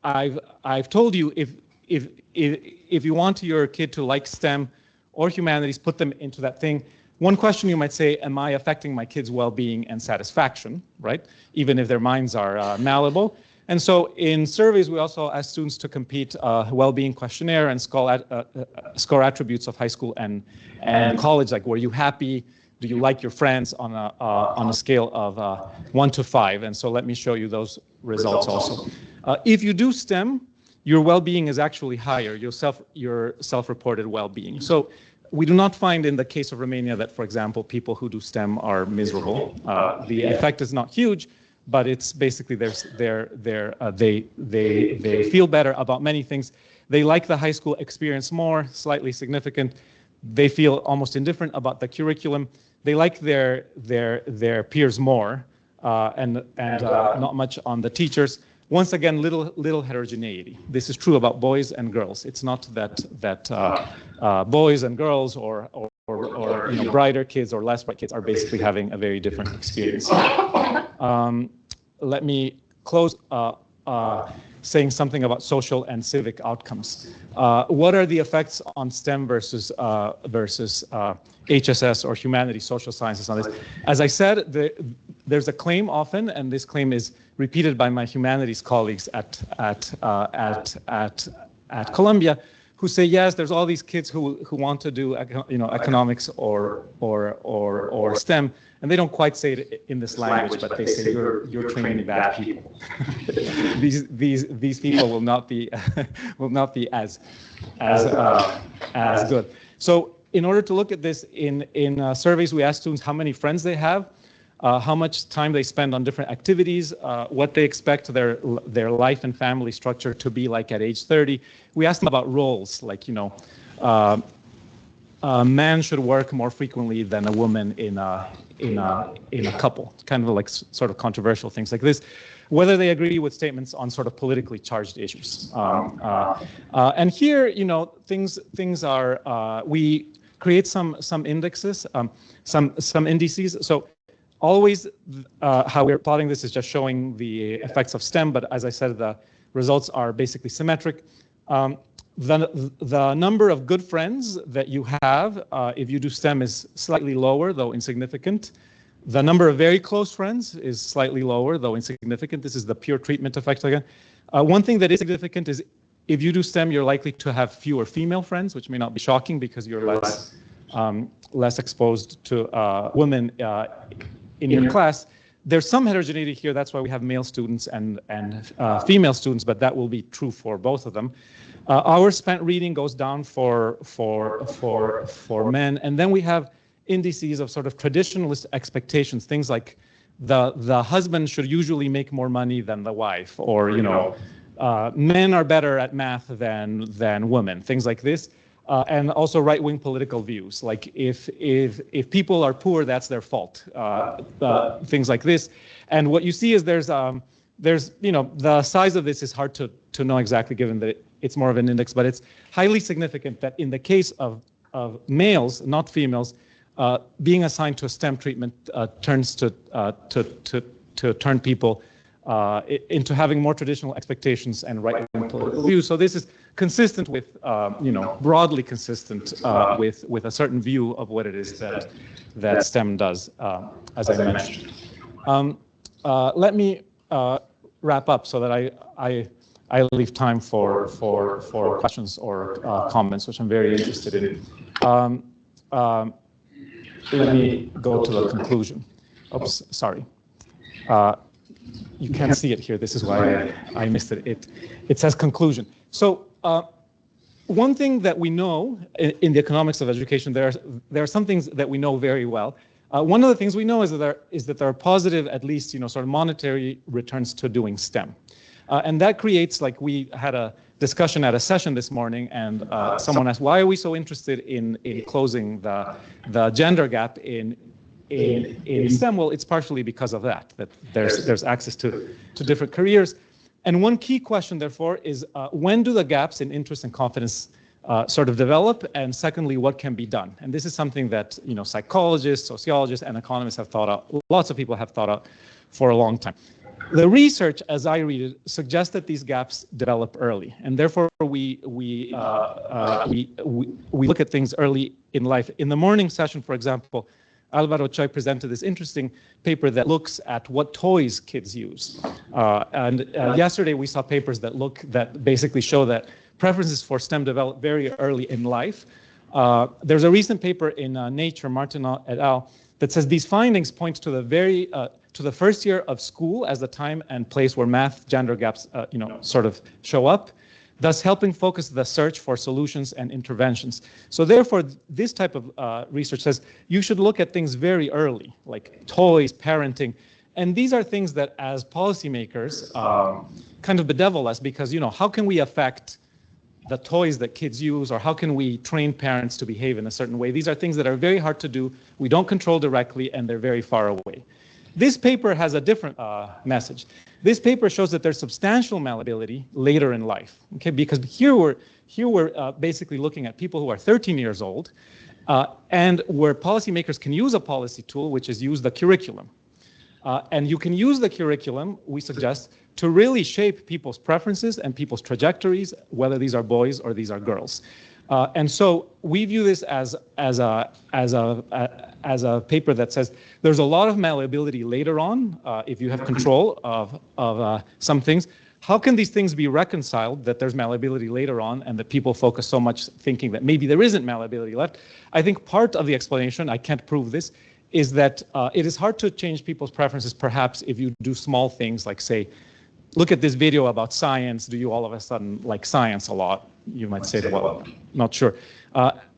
I've told you if you want your kid to like STEM or humanities, put them into that thing. One question you might say, am I affecting my kids' well-being and satisfaction, right? Even if their minds are malleable. And so in surveys, we also ask students to complete a well-being questionnaire and score attributes of high school and college, like were you happy? Do you like your friends on a scale of 1 to 5? And so let me show you those results also. If you do STEM, your well-being is actually higher, your self-reported well-being. So we do not find in the case of Romania that, for example, people who do STEM are miserable. The effect is not huge, but it's basically they feel better about many things. They like the high school experience more, slightly significant. They feel almost indifferent about the curriculum. They like their peers more, and not much on the teachers. Once again, little heterogeneity. This is true about boys and girls. It's not that boys and girls or brighter kids or less bright kids are basically having a very different experience. Let me close saying something about social and civic outcomes. What are the effects on STEM versus HSS or humanities, social sciences on this? As I said, there's a claim often, and this claim is repeated by my humanities colleagues at Columbia, who say, yes, there's all these kids who want to do economics or STEM, and they don't quite say it in this language, but they say you're training bad people. these people will not be as good. So in order to look at this in surveys, we ask students how many friends they have, how much time they spend on different activities, what they expect their life and family structure to be like at age 30. We ask them about roles, like, a man should work more frequently than a woman in a couple. It's kind of like sort of controversial things like this. Whether they agree with statements on sort of politically charged issues. And here, things are, we create some indexes, some indices. So always how we're plotting this is just showing the effects of STEM, but as I said, the results are basically symmetric. The number of good friends that you have if you do STEM is slightly lower, though insignificant. The number of very close friends is slightly lower, though insignificant. This is the pure treatment effect again. One thing that is significant is if you do STEM, you're likely to have fewer female friends, which may not be shocking because you're less less exposed to women in your class. There's some heterogeneity here. That's why we have male students and female students, but that will be true for both of them. Hours spent reading goes down for men, and then we have indices of sort of traditionalist expectations, things like the husband should usually make more money than the wife, or men are better at math than women, things like this. And also right-wing political views, like if people are poor, that's their fault, things like this. And what you see is there's the size of this is hard to know exactly, given that it's more of an index, but it's highly significant that in the case of males, not females, being assigned to a STEM treatment turns to turn people into having more traditional expectations and right-wing political views. So this is consistent with, broadly consistent with a certain view of what it is that STEM does, as I mentioned. Let me wrap up so that I leave time for questions or comments, which I'm very interested in. Let me go to the conclusion. Oops, sorry. You can't see it here. This is why I missed it. It says conclusion. So one thing that we know in the economics of education, there are some things that we know very well. One of the things we know is that there are positive, at least, sort of monetary returns to doing STEM. And that creates, like, we had a discussion at a session this morning, and someone asked, why are we so interested in closing the gender gap in STEM? Well, it's partially because of that there's access to different careers. And one key question, therefore, is when do the gaps in interest and confidence sort of develop? And secondly, what can be done? And this is something that psychologists, sociologists, and economists have thought out. Lots of people have thought out for a long time. The research, as I read it, suggests that these gaps develop early, and therefore we look at things early in life. In the morning session, for example, Alvaro Choi presented this interesting paper that looks at what toys kids use. Yesterday we saw papers that basically show that preferences for STEM develop very early in life. There's a recent paper in Nature, Martin et al., that says these findings point to the first year of school as the time and place where math gender gaps, sort of show up, thus helping focus the search for solutions and interventions. So therefore, this type of research says you should look at things very early, like toys, parenting, and these are things that as policymakers kind of bedevil us, because, how can we affect the toys that kids use, or how can we train parents to behave in a certain way? These are things that are very hard to do, we don't control directly, and they're very far away. This paper has a different message. This paper shows that there's substantial malleability later in life, okay? Because here we're basically looking at people who are 13 years old, and where policymakers can use a policy tool, which is use the curriculum. And you can use the curriculum, we suggest, to really shape people's preferences and people's trajectories, whether these are boys or these are girls. And so we view this as a paper that says there's a lot of malleability later on if you have control of some things. How can these things be reconciled, that there's malleability later on and that people focus so much thinking that maybe there isn't malleability left? I think part of the explanation, I can't prove this, is that it is hard to change people's preferences perhaps if you do small things like, say, look at this video about science. Do you all of a sudden like science a lot? You might say, well, not sure.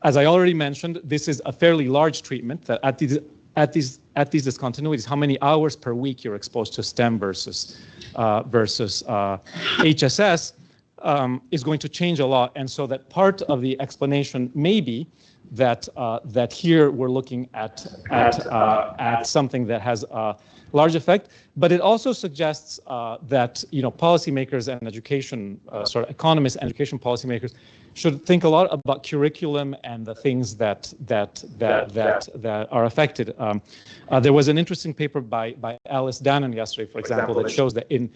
As I already mentioned, this is a fairly large treatment that at these discontinuities, how many hours per week you're exposed to STEM versus HSS is going to change a lot. And so that part of the explanation may be that here we're looking at something that has a large effect, but it also suggests that policymakers and education, sort of economists and education policymakers, should think a lot about curriculum and the things that are affected. There was an interesting paper by Alice Dannon yesterday, for example, that shows that in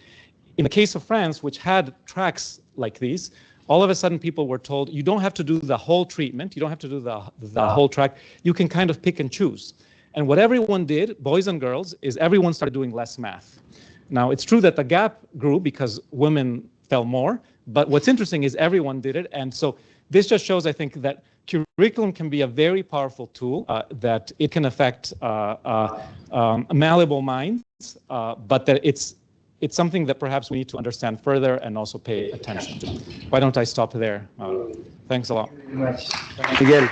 the case of France, which had tracks like these, all of a sudden people were told, you don't have to do the whole treatment, you don't have to do the whole track, you can kind of pick and choose. And what everyone did, boys and girls, is everyone started doing less math. Now, it's true that the gap grew because women fell more, but what's interesting is everyone did it. And so this just shows, I think, that curriculum can be a very powerful tool that it can affect malleable minds, but that it's something that perhaps we need to understand further and also pay attention to. Why don't I stop there? Thanks a lot. Miguel.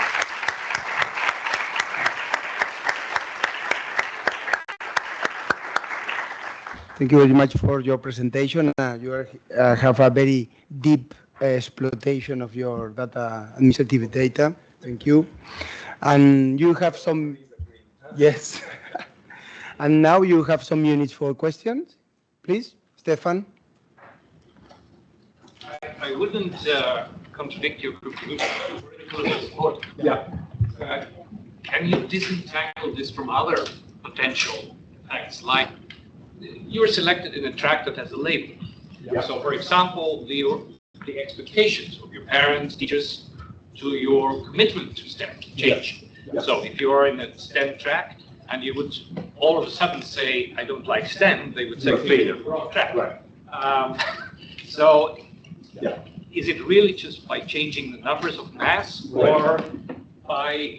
Thank you very much for your presentation. You have a very deep exploitation of your data, administrative data. Thank you. And you have some, yes. And now you have some minutes for questions. Please, Stefan. I wouldn't contradict your conclusion. Yeah. Can you disentangle this from other potential effects, like you're selected in a track that has a label? Yeah. So, for example, the expectations of your parents, teachers, to your commitment to STEM change. Yeah. So, if you are in a STEM track and you would all of a sudden say, I don't like STEM, they would say, failure, wrong track. Right. So, Yeah. is it really just by changing the numbers of mass, or by,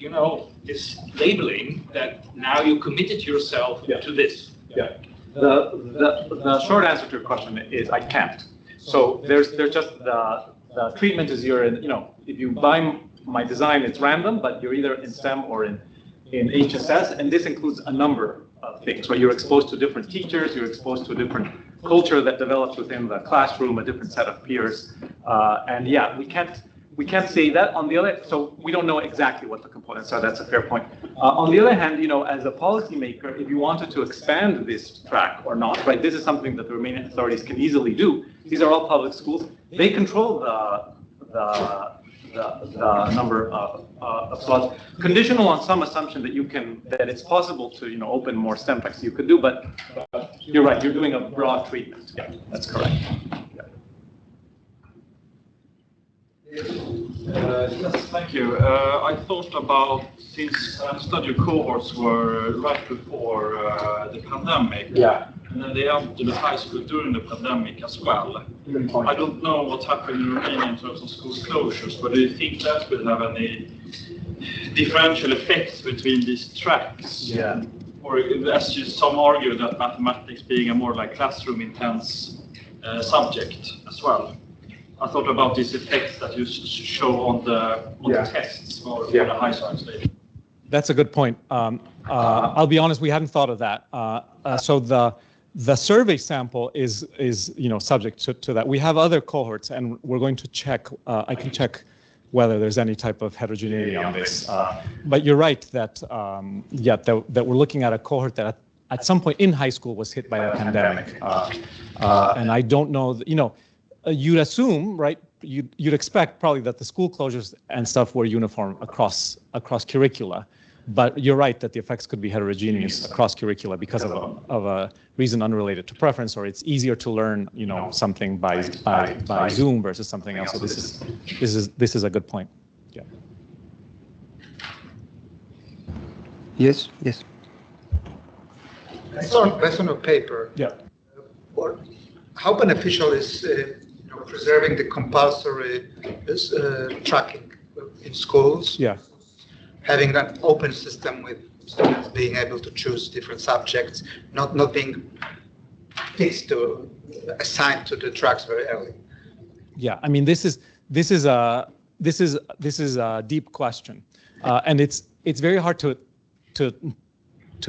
this labeling that now you committed yourself to this? Yeah. The short answer to your question is I can't. So there's just the treatment is you're in, if you buy my design, it's random, but you're either in STEM or in HSS, and this includes a number of things, right? You're exposed to different teachers, you're exposed to a different culture that develops within the classroom, a different set of peers, and yeah, we can't say that. On the other, so we don't know exactly what the components are. That's a fair point. On the other hand, as a policymaker, if you wanted to expand this track or not, right? This is something that the Romanian authorities can easily do. These are all public schools. They control the number of slots, conditional on some assumption that it's possible to open more STEM tracks. You could do, but you're right. You're doing a broad treatment. Yeah, that's correct. Yeah. Yes, thank you. I thought about, since I understood your cohorts were right before the pandemic, and then they entered the high school during the pandemic as well. I don't know what happened in Romania in terms of school closures, but do you think that will have any differential effects between these tracks? Yeah. Or as some argue that mathematics being a more like classroom-intense subject as well. I thought about these effects that you show on the tests for the high school stage. That's a good point. I'll be honest, we hadn't thought of that. So the survey sample is subject to that. We have other cohorts, and we're going to check. I can check whether there's any type of heterogeneity on this. But you're right that that we're looking at a cohort that at some point in high school was hit by the pandemic, and I don't know. You'd assume, right? You'd expect probably that the school closures and stuff were uniform across curricula, but you're right that the effects could be heterogeneous across curricula because of a reason unrelated to preference, or it's easier to learn, something by Zoom versus something else. So this is a good point. Yeah. Yes. Based on a paper. Yeah. How beneficial is preserving the compulsory tracking in schools? Yeah. Having an open system with students being able to choose different subjects, not being fixed assigned to the tracks very early. Yeah, I mean this is a deep question, and it's very hard to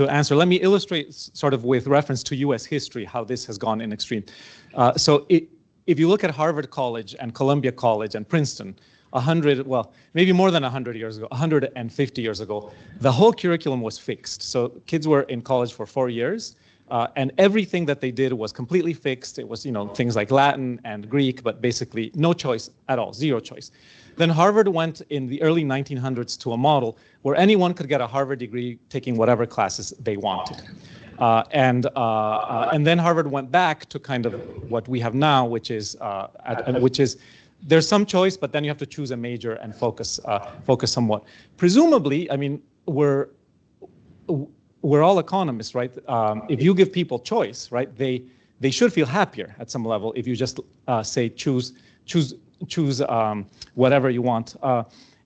answer. Let me illustrate sort of with reference to U.S. history how this has gone in extreme. So if you look at Harvard College and Columbia College and Princeton, maybe more than 100 years ago, 150 years ago, the whole curriculum was fixed. So kids were in college for 4 years, and everything that they did was completely fixed. It was, things like Latin and Greek, but basically no choice at all, zero choice. Then Harvard went in the early 1900s to a model where anyone could get a Harvard degree taking whatever classes they wanted. And then Harvard went back to kind of what we have now, which is there's some choice, but then you have to choose a major and focus somewhat. Presumably, I mean, we're all economists, right? If you give people choice, right, they should feel happier at some level if you just say choose whatever you want.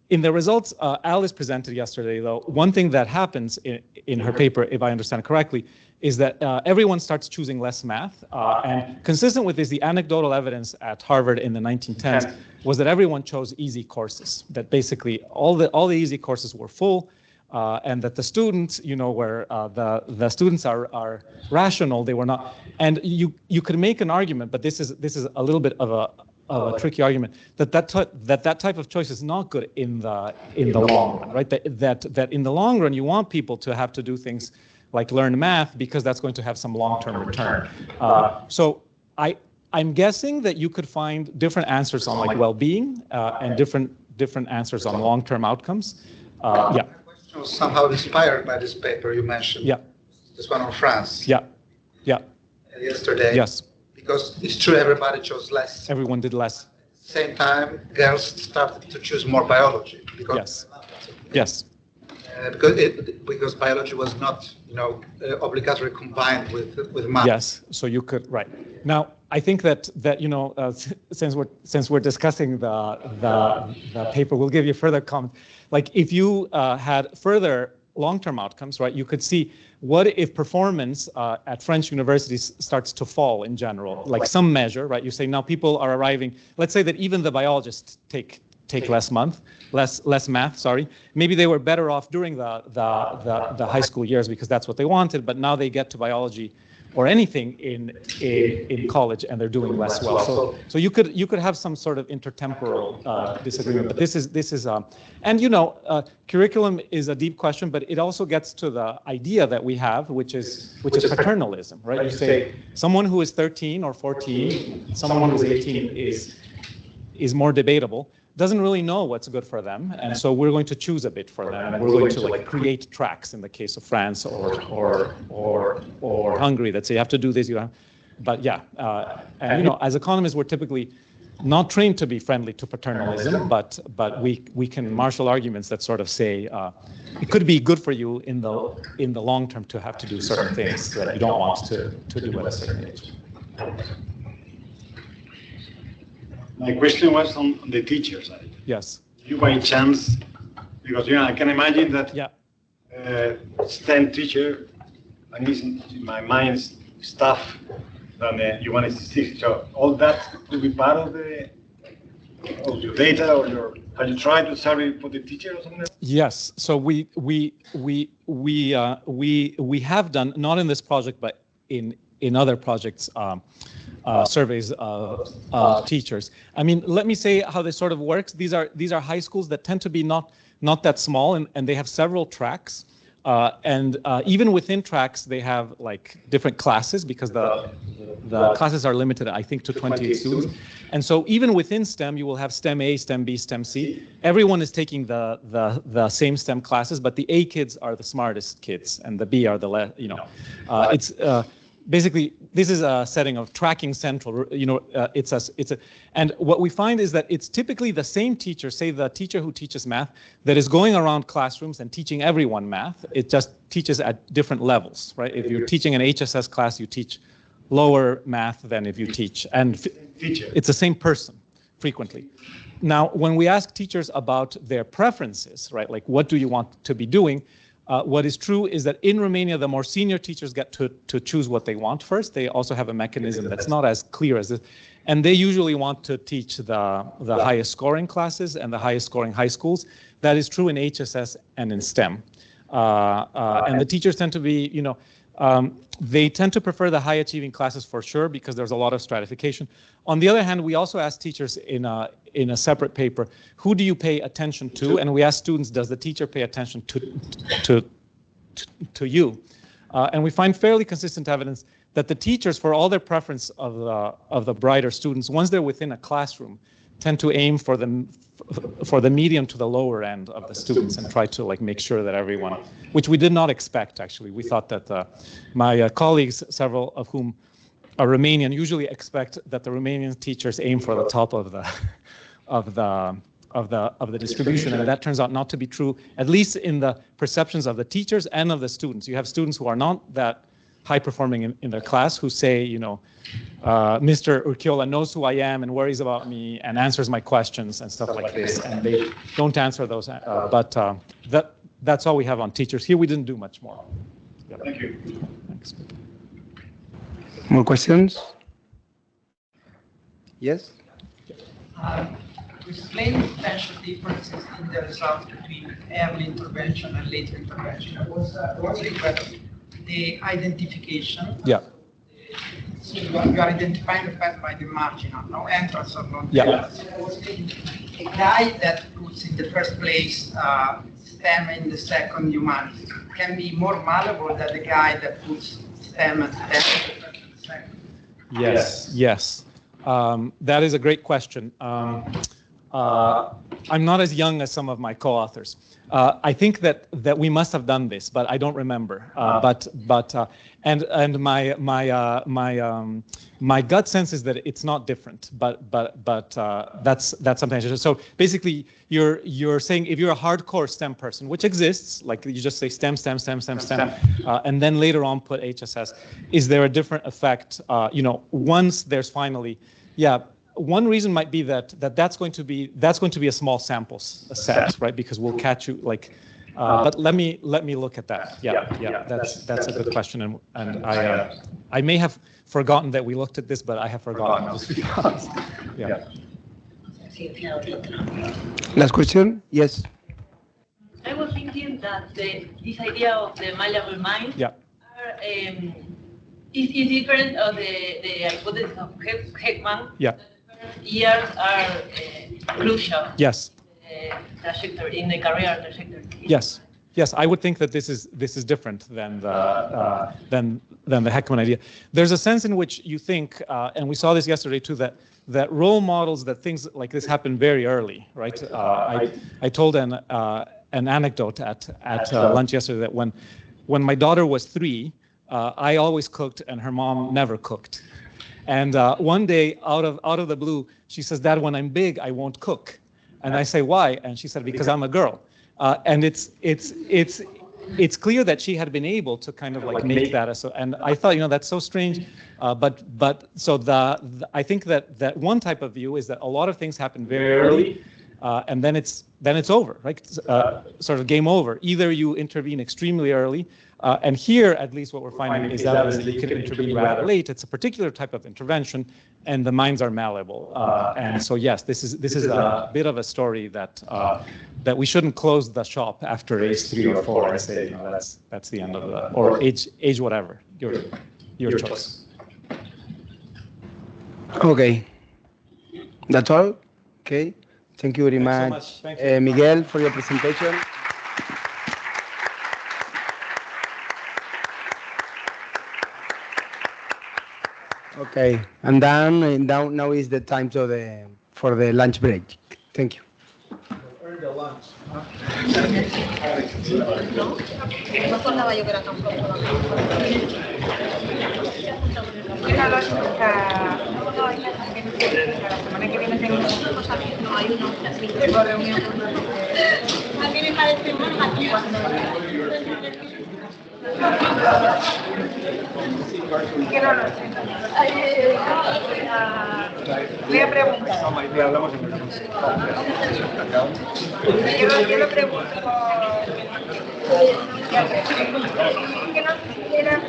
in the results Alice presented yesterday, though, one thing that happens in her paper, if I understand correctly, is that everyone starts choosing less math. And consistent with this, the anecdotal evidence at Harvard in the 1910s was that everyone chose easy courses, that basically all the easy courses were full, and that the students, were the students are rational, they were not. And you could make an argument, but this is a little bit of a tricky argument, that type of choice is not good in the long run, right? That in the long run you want people to have to do things like learn math because that's going to have some long-term return. So I'm guessing that you could find different answers on like well-being and different answers on long-term outcomes. Yeah. Question was somehow inspired by this paper you mentioned. Yeah. This one on France. Yeah. Yeah. Yesterday. Yes. Because it's true, everybody chose less. Everyone did less. Same time, girls started to choose more biology. Because Yes. Because biology was not, obligatory combined with math. Yes. So you could now. I think that since we're discussing the paper, we'll give you further comment. Like if you had further long-term outcomes, right? You could see what if performance at French universities starts to fall in general, like some measure, right? You say now people are arriving. Let's say that even the biologists take less math. Sorry, maybe they were better off during the high school years because that's what they wanted, but now they get to biology or anything in college and they're doing less well. So you could have some sort of intertemporal disagreement. But this is and curriculum is a deep question, but it also gets to the idea that we have, which is paternalism, right? You say someone who is 13 or 14, someone who's 18 is more debatable. Doesn't really know what's good for them, and so we're going to choose a bit for them, and we're going to create tracks in the case of France or Hungary that say you have to do this, but yeah, and as economists we're typically not trained to be friendly to paternalism, but we can marshal arguments that sort of say it could be good for you in the long term to have to do certain things that you don't want to do at a certain age. My question was on the teacher side. Yes. You by chance, because I can imagine that STEM teacher, and in my mind stuff than the humanities teacher. So all that could be part of your data or have you tried to survey for the teacher or something? Yes. So we have done, not in this project, but in other projects. Surveys of teachers. I mean, let me say how this sort of works. These are high schools that tend to be not that small, and they have several tracks. And even within tracks, they have like different classes because the classes are limited, I think, to 28 students. And so even within STEM, you will have STEM A, STEM B, STEM C. Everyone is taking the same STEM classes, but the A kids are the smartest kids, and the B are the less. It's basically, this is a setting of tracking central, and what we find is that it's typically the same teacher, say the teacher who teaches math, that is going around classrooms and teaching everyone math. It just teaches at different levels, right? If you're teaching an HSS class, you teach lower math than if you teach, and it's the same person frequently. Now, when we ask teachers about their preferences, right, like what do you want to be doing, what is true is that in Romania, the more senior teachers get to choose what they want first. They also have a mechanism that's not as clear as this. And they usually want to teach the highest scoring classes and the highest scoring high schools. That is true in HSS and in STEM. And the teachers tend to be, they tend to prefer the high achieving classes for sure because there's a lot of stratification. On the other hand, we also ask teachers in a separate paper, who do you pay attention to? And we ask students, does the teacher pay attention to you? And we find fairly consistent evidence that the teachers, for all their preference of the brighter students, once they're within a classroom, tend to aim for the medium to the lower end of the students and try to make sure that everyone, which we did not expect actually. We thought that my colleagues, several of whom are Romanian, usually expect that the Romanian teachers aim for the top of the distribution, and that turns out not to be true, at least in the perceptions of the teachers and of the students. You have students who are not that high performing in their class who say, you know, Mr. Urquiola knows who I am and worries about me and answers my questions and stuff like this, and they don't answer those. But that's all we have on teachers. Here we didn't do much more. Yeah. Thank you. Thanks. More questions? Yes? Explain the potential differences in the results between early intervention and later intervention. What's the identification? Yeah. So you are identifying the fact by the marginal, no entrance or non entrance. A guy that puts in the first place STEM in the second humanities can be more malleable than the guy that puts STEM and STEM in the second. Yes, yes. That is a great question. I'm not as young as some of my co-authors. I think that we must have done this, but I don't remember. My gut sense is that it's not different. But that's sometimes. So basically, you're saying if you're a hardcore STEM person, which exists, like you just say STEM, and then later on put HSS. Is there a different effect? You know, once there's finally, yeah. One reason might be that's going to be a small sample set, right? Because we'll catch you like. But let me look at that. Yeah. That's a good question, and I may have forgotten that we looked at this, but I have forgotten. Just because. Yeah. Last question. Yes. I was thinking that this idea of the malleable mind is different of the hypothesis of Heckman. Yeah. Years are crucial. Yes. Trajectory in the career trajectory. Yes. Yes, I would think that this is different than the Heckman idea. There's a sense in which you think, and we saw this yesterday too, that role models, that things like this happen very early, right? I told an anecdote at lunch yesterday that when my daughter was 3, I always cooked and her mom never cooked. And one day, out of the blue, she says, "Dad, when I'm big, I won't cook." And I say, "Why?" And she said, "Because I'm a girl." And it's clear that she had been able to kind of like make that. And I thought, that's so strange. But so I think that one type of view is that a lot of things happen very early, and then it's over, right? Sort of game over. Either you intervene extremely early. And here, at least what we're finding is that you can intervene rather late. It's a particular type of intervention, and the minds are malleable. And so, yes, this is a bit of a story that we shouldn't close the shop after age 3 or 4 and say that's the end of the, or age whatever, your choice. Okay, that's all. Okay, thank you very much, Miguel, for your presentation. Okay, and now is the time for the lunch break. Thank you. Earn the lunch. Voy a preguntar. Yo lo pregunto que no quisiera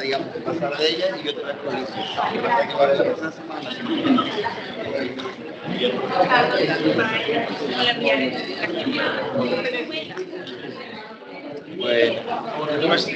Digamos, pasar de ella y yo te la actualizo. Para que vale la pena semana. Bueno, pues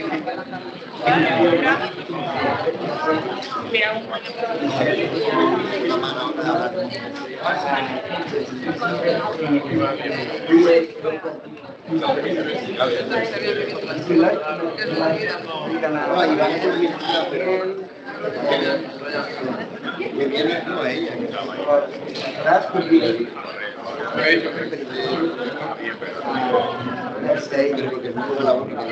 que viene no ella. Creo que no la única.